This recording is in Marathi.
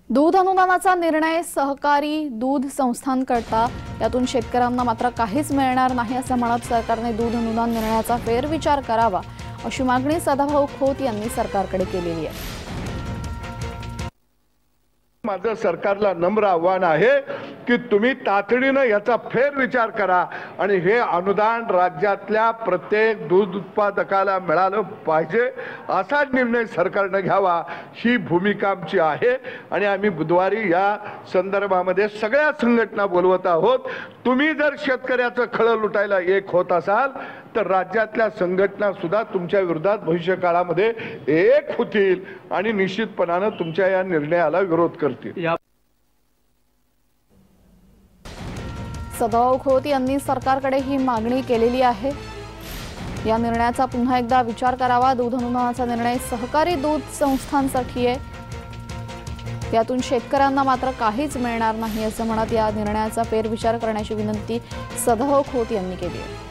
दूध अनुदानाचा निर्णय सहकारी दूध संस्थांकरता यातून शेतकऱ्यांना मात्र काहीच मिळणार नाही असं म्हणत सरकारने दूध अनुदान निर्णयाचा फेरविचार करावा अशी मागणी सदाभाऊ खोत यांनी सरकारकडे केलेली आहे। माझं सरकारला नम्र आव्हान आहे की तुम्ही तातडीने याचा फेरविचार करा आणि हे अनुदान राज्यातल्या प्रत्येक दूध उत्पादकाला मिळालं पाहिजे असा निर्णय सरकारने घ्यावा ही भूमिका आमची आहे। आणि आम्ही बुधवारी या संदर्भामध्ये सगळ्या संघटना बोलवत आहोत। तुम्ही जर शेतकऱ्याचं खळं लुटायला एक होत असाल तर राज्यातल्या संघटना सुद्धा तुमच्या विरोधात भविष्य काळामध्ये एक होतील आणि निश्चितपणाने तुमच्या या निर्णयाला विरोध करतील। सदाभाऊ खोत यांनी सरकारकडे ही मागणी केलेली आहे। या निर्णयाचा पुन्हा एकदा विचार करावा। दूध अनुदानाचा निर्णय सहकारी दूध संस्थांसाठी आहे, यातून शेतकऱ्यांना मात्र काहीच मिळणार नाही असं म्हणत या निर्णयाचा फेरविचार करण्याची विनंती सदाभाऊ खोत यांनी केली आहे।